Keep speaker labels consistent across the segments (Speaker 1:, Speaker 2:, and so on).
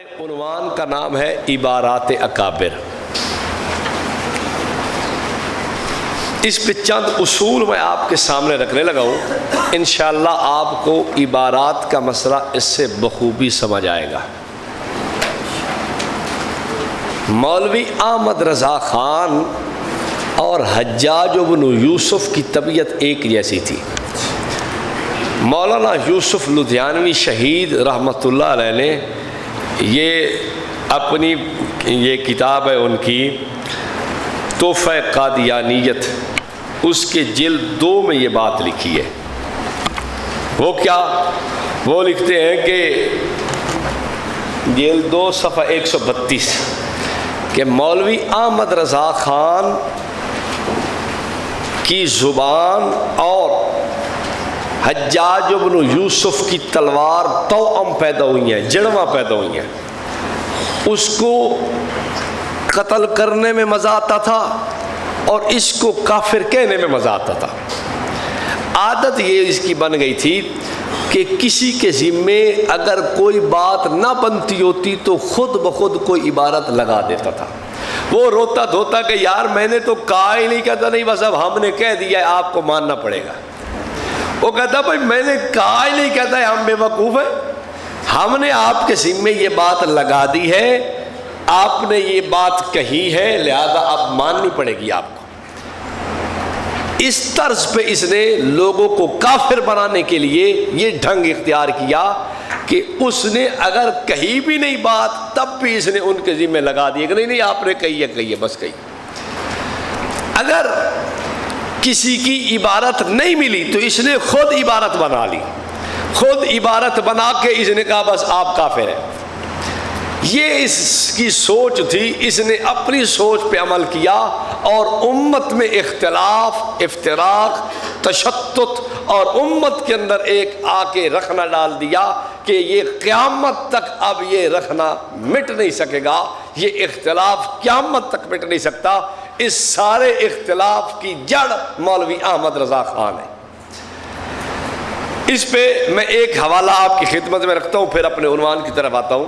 Speaker 1: عنوان کا نام ہے عبارات اکابر۔ اس پہ چند اصول میں آپ کے سامنے رکھنے لگا ہوں، انشاءاللہ آپ کو عبارات کا مسئلہ اس سے بخوبی سمجھ آئے گا۔ مولوی احمد رضا خان اور حجاج بن یوسف کی طبیعت ایک جیسی تھی۔ مولانا یوسف لدھیانوی شہید رحمۃ اللہ علیہ نے یہ کتاب ہے ان کی تحفہ قادیانیت، اس کے جلد 2 میں یہ بات لکھی ہے۔ وہ لکھتے ہیں کہ جلد 2 صفحہ 132 کہ مولوی احمد رضا خان کی زبان اور حجاج بن یوسف کی تلوار توأم پیدا ہوئی ہیں، جڑواں پیدا ہوئی ہیں۔ اس کو قتل کرنے میں مزہ آتا تھا اور اس کو کافر کہنے میں مزہ آتا تھا۔ عادت یہ اس کی بن گئی تھی کہ کسی کے ذمے اگر کوئی بات نہ بنتی ہوتی تو خود بخود کوئی عبارت لگا دیتا تھا۔ وہ روتا دھوتا کہ یار میں نے تو کہا ہی نہیں، کہتا نہیں بس اب ہم نے کہہ دیا ہے، آپ کو ماننا پڑے گا۔ وہ کہتا بھائی میں نے کہا ہی نہیں، کہتا ہے ہم بے وقوف ہیں، ہم نے آپ کے ذمے یہ بات لگا دی ہے، آپ نے یہ بات کہی ہے، لہذا اب ماننی پڑے گی آپ کو۔ اس طرز پہ اس نے لوگوں کو کافر بنانے کے لیے یہ ڈھنگ اختیار کیا کہ اس نے اگر کہی بھی نہیں بات تب بھی اس نے ان کے ذمے لگا دیا کہ نہیں آپ نے کہی ہے بس کہی۔ اگر کسی کی عبارت نہیں ملی تو اس نے خود عبارت بنا لی، خود عبارت بنا کے اس نے کہا بس آپ کافر ہیں۔ یہ اس کی سوچ تھی، اس نے اپنی سوچ پہ عمل کیا اور امت میں اختلاف، افتراق، تشتت اور امت کے اندر ایک آ کے رکھنا ڈال دیا کہ یہ قیامت تک اب یہ رکھنا مٹ نہیں سکے گا، یہ اختلاف قیامت تک مٹ نہیں سکتا۔ اس سارے اختلاف کی جڑ مولوی احمد رضا خان ہے۔ اس پہ میں ایک حوالہ آپ کی خدمت میں رکھتا ہوں، پھر اپنے عنوان کی طرف آتا ہوں۔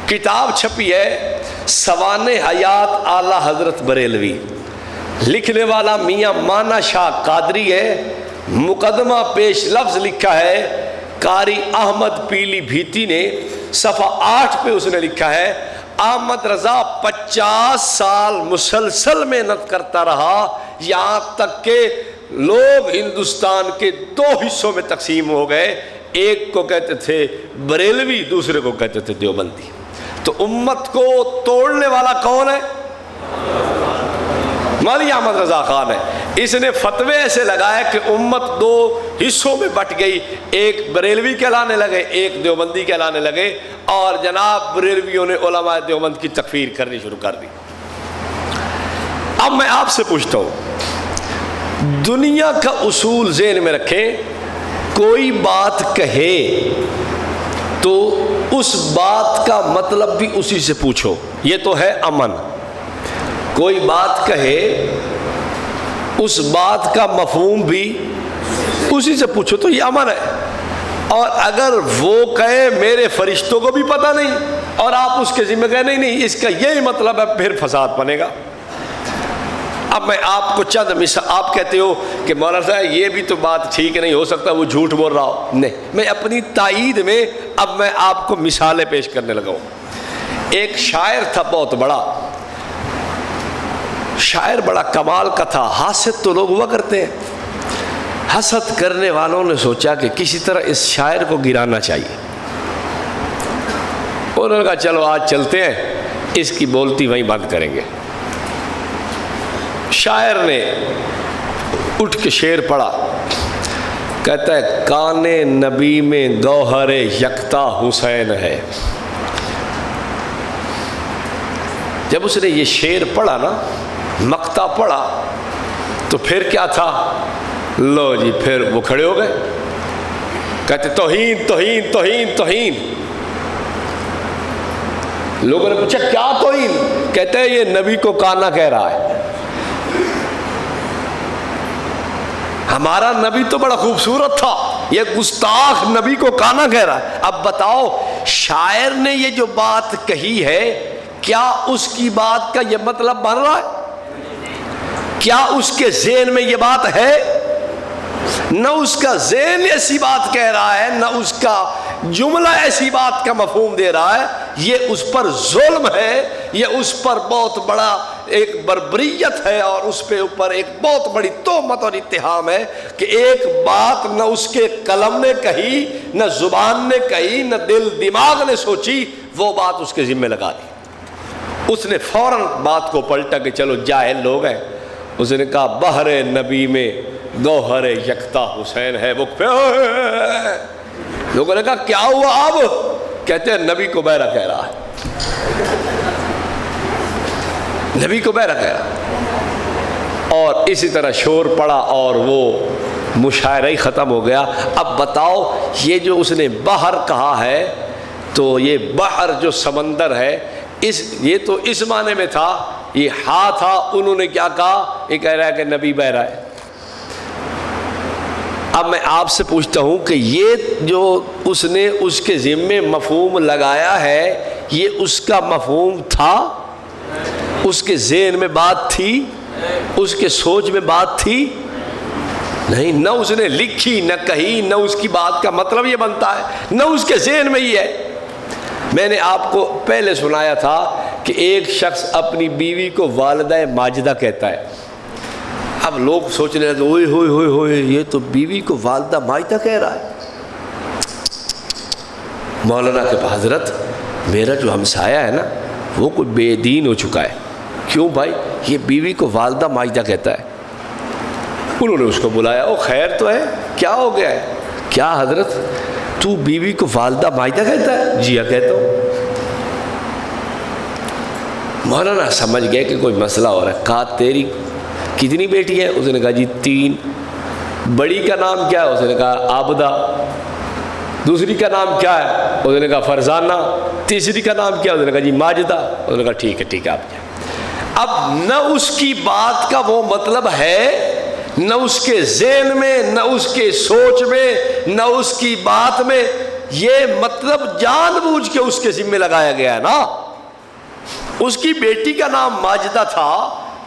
Speaker 1: کتاب چھپی ہے سوانح حیات اعلیٰ حضرت بریلوی، لکھنے والا میاں مانا شاہ قادری ہے، مقدمہ پیش لفظ لکھا ہے قاری احمد پیلی بھیتی نے، صفحہ 8 پہ اس نے لکھا ہے احمد رضا 50 سال مسلسل محنت کرتا رہا، یہاں تک کہ لوگ ہندوستان کے 2 حصوں میں تقسیم ہو گئے، ایک کو کہتے تھے بریلوی، دوسرے کو کہتے تھے دیوبندی۔ تو امت کو توڑنے والا کون ہے؟ مولوی احمد رضا خان ہے۔ اس نے فتوے ایسے لگائے کہ امت 2 حصوں میں بٹ گئی، ایک بریلوی کہلانے لگے، ایک دیوبندی کہلانے لگے، اور جناب بریلویوں نے علماء دیوبند کی تکفیر کرنی شروع کر دی۔ اب میں آپ سے پوچھتا ہوں، دنیا کا اصول ذہن میں رکھیں، کوئی بات کہے تو اس بات کا مطلب بھی اسی سے پوچھو، یہ تو ہے امن۔ کوئی بات کہے اس بات کا مفہوم بھی اسی سے پوچھو تو یہ امن ہے۔ اور اگر وہ کہے میرے فرشتوں کو بھی پتہ نہیں اور آپ اس کے ذمہ کہے نہیں اس کا یہی مطلب ہے، پھر فساد بنے گا۔ اب میں آپ کو چند مثال، آپ کہتے ہو کہ مولانا صاحب یہ بھی تو بات ٹھیک نہیں ہو سکتا وہ جھوٹ بول رہا ہو، نہیں، میں اپنی تائید میں اب میں آپ کو مثالیں پیش کرنے لگا ہوں۔ ایک شاعر تھا بہت بڑا، شاعر بڑا کمال کا تھا، حاسد تو لوگ ہوا کرتے ہیں۔ حسد کرنے والوں نے سوچا کہ کسی طرح اس شاعر کو گرانا چاہیے، انہوں نے کہا چلو آج چلتے ہیں، اس کی بولتی وہیں بند کریں گے۔ شاعر نے اٹھ کے شعر پڑھا، کہتا ہے کان نبی میں گوہر یکتا حسین ہے۔ جب اس نے یہ شعر پڑھا نا، مقطع پڑھا، تو پھر کیا تھا؟ لو جی پھر وہ کھڑے ہو گئے، کہتے توہین توہین توہین توہین۔ لوگوں نے پوچھا کیا توہین؟ کہتے ہیں یہ نبی کو کانا کہہ رہا ہے۔ ہمارا نبی تو بڑا خوبصورت تھا، یہ گستاخ نبی کو کانا کہہ رہا ہے۔ اب بتاؤ شاعر نے یہ جو بات کہی ہے کیا اس کی بات کا یہ مطلب بن رہا ہے؟ کیا اس کے ذہن میں یہ بات ہے؟ نہ اس کا ذہن ایسی بات کہہ رہا ہے، نہ اس کا جملہ ایسی بات کا مفہوم دے رہا ہے۔ یہ اس پر ظلم ہے، یہ اس پر بہت بڑا ایک بربریت ہے، اور اس پہ اوپر ایک بہت بڑی تہمت اور اتہام ہے کہ ایک بات نہ اس کے قلم نے کہی، نہ زبان نے کہی، نہ دل دماغ نے سوچی، وہ بات اس کے ذمہ لگا دی۔ اس نے فوراً بات کو پلٹا کہ چلو جاہل لوگ ہیں۔ اس نے کہا بحر نبی میں گوہر یکتا حسین ہے۔ وہ لوگوں نے کہا کیا ہوا اب؟ کہتے ہیں نبی کو بہرہ کہہ رہا ہے، نبی کو بہرہ کہہ رہا ہے۔ اور اسی طرح شور پڑا اور وہ مشاعرہ ہی ختم ہو گیا۔ اب بتاؤ یہ جو اس نے بحر کہا ہے، تو یہ بحر جو سمندر ہے، یہ تو اس معنی میں تھا، یہ ہاں تھا۔ انہوں نے کیا کہا؟ یہ کہہ رہا ہے کہ نبی بہرہ ہے۔ اب میں آپ سے پوچھتا ہوں کہ یہ جو اس نے اس کے ذمے مفہوم لگایا ہے، یہ اس کا مفہوم تھا؟ اس کے ذہن میں بات تھی؟ اس کے سوچ میں بات تھی؟ نہیں، نہ اس نے لکھی، نہ کہی، نہ اس کی بات کا مطلب یہ بنتا ہے، نہ اس کے ذہن میں ہی ہے۔ میں نے آپ کو پہلے سنایا تھا کہ ایک شخص اپنی بیوی کو والدہ ماجدہ کہتا ہے۔ اب لوگ سوچنے لگے اوئے ہوئے ہوئے ہوئے، یہ تو بیوی کو والدہ ماجدہ کہہ رہا ہے۔ مولانا کے حضرت میرا جو ہمسایہ ہے نا وہ کوئی بے دین ہو چکا ہے۔ کیوں بھائی؟ یہ بیوی کو والدہ ماجدہ کہتا ہے۔ انہوں نے اس کو بلایا، او خیر تو ہے، کیا ہو گیا ہے؟ کیا حضرت تو بیوی کو والدہ ماجدہ کہتا ہے؟ جی ہاں کہتا ہوں۔ مولانا سمجھ گئے کہ کوئی مسئلہ ہو رہا ہے۔ کہا تیری کتنی بیٹی ہے؟ اس نے کہا جی 3۔ بڑی کا نام کیا ہے؟ اس نے کہا عابدہ۔ دوسری کا نام کیا ہے؟ اس نے کہا فرزانہ۔ تیسری کا نام کیا ہے؟ اس نے کہا جی ماجدہ۔ اس نے کہا ٹھیک ہے آپ کیا۔ اب نہ اس کی بات کا وہ مطلب ہے، نہ اس کے ذہن میں، نہ اس کے سوچ میں، نہ اس کی بات میں یہ مطلب جان بوجھ کے اس کے ذمہ لگایا گیا ہے نا۔ اس کی بیٹی کا نام ماجدہ تھا،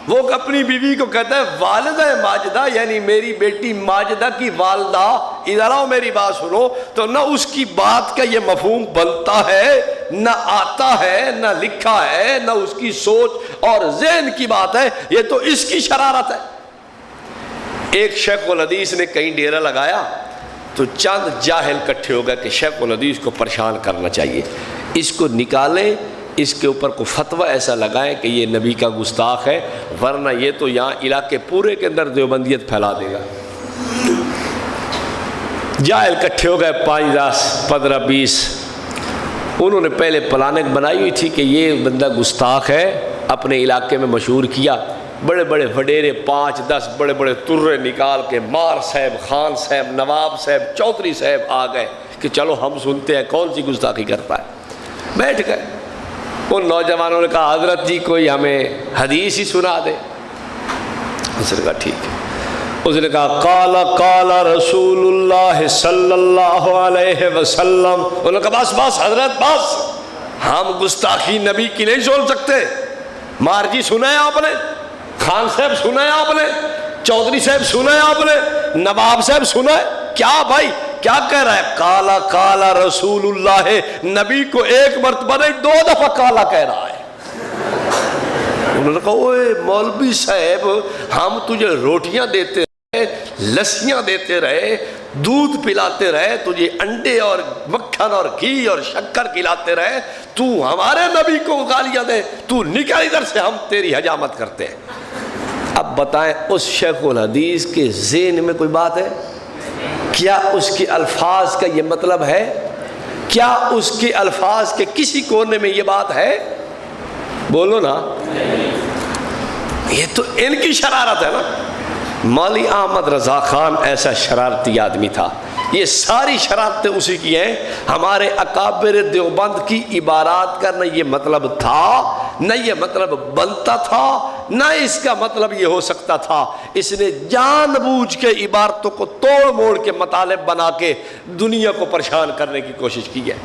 Speaker 1: وہ اپنی بیوی کو کہتا ہے والدہ ماجدہ، یعنی میری بیٹی ماجدہ کی والدہ۔ ادھر آؤ میری بات سنو، تو نہ اس کی بات کا یہ مفہوم بنتا ہے، نہ آتا ہے، نہ لکھا ہے، نہ اس کی سوچ اور ذہن کی بات ہے، یہ تو اس کی شرارت ہے۔ ایک شیخ الحدیث نے کہیں ڈیرا لگایا تو چند جاہل کٹھے ہو گئے کہ شیخ الحدیث کو پریشان کرنا چاہیے، اس کو نکالیں، اس کے اوپر کو فتویٰ ایسا لگائیں کہ یہ نبی کا گستاخ ہے، ورنہ یہ تو یہاں علاقے پورے کے اندر دیوبندیت پھیلا دے گا۔ جاہل کٹھے ہو گئے 5 10 15 20۔ انہوں نے پہلے پلاننگ بنائی ہوئی تھی کہ یہ بندہ گستاخ ہے، اپنے علاقے میں مشہور کیا۔ بڑے بڑے وڈیرے 5 10 بڑے بڑے ترے نکال کے مار صاحب، خان صاحب، نواب صاحب، چودھری صاحب آ گئے کہ چلو ہم سنتے ہیں کون سی گستاخی کرتا ہے۔ بیٹھ گئے۔ ان نوجوانوں نے کہا حضرت جی کوئی ہمیں حدیث ہی سنا دے۔ اس نے کہا ٹھیک ہے۔ اس نے کہا قال قال رسول اللہ صلی اللہ علیہ وسلم۔ انہوں نے کہا بس بس حضرت بس، ہم گستاخی نبی کی نہیں سن سکتے۔ مارجی سنا ہے آپ نے، خان صاحب سنا ہے آپ نے، چودھری صاحب سنا ہے آپ نے، نواب صاحب سنا ہے؟ کیا بھائی کیا کہہ رہا ہے؟ کالا کالا رسول اللہ، نبی کو ایک مرتبہ نہیں 2 دفعہ کالا کہہ رہا ہے۔ انہوں نے کہا اوے مولوی صاحب ہم تجھے روٹیاں دیتے رہے، لسیاں دیتے رہے، دودھ پلاتے رہے، تجھے انڈے اور مکھن اور گھی اور شکر کھلاتے رہے، تو ہمارے نبی کو گالیاں دے، تو نکل ادھر سے، ہم تیری حجامت کرتے ہیں۔ اب بتائیں اس شیخ الحدیث کے ذہن میں کوئی بات ہے؟ کیا اس کے الفاظ کا یہ مطلب ہے؟ کیا اس کے الفاظ کے کسی کونے میں یہ بات ہے؟ بولو نا۔ یہ تو ان کی شرارت ہے نا۔ مولوی احمد رضا خان ایسا شرارتی آدمی تھا، یہ ساری شرارتیں اسی کی ہیں۔ ہمارے اکابر دیوبند کی عبارات کا نہ یہ مطلب تھا، نہ یہ مطلب بنتا تھا، نہ اس کا مطلب یہ ہو سکتا تھا۔ اس نے جان بوجھ کے عبارتوں کو توڑ موڑ کے مطالب بنا کے دنیا کو پریشان کرنے کی کوشش کی ہے۔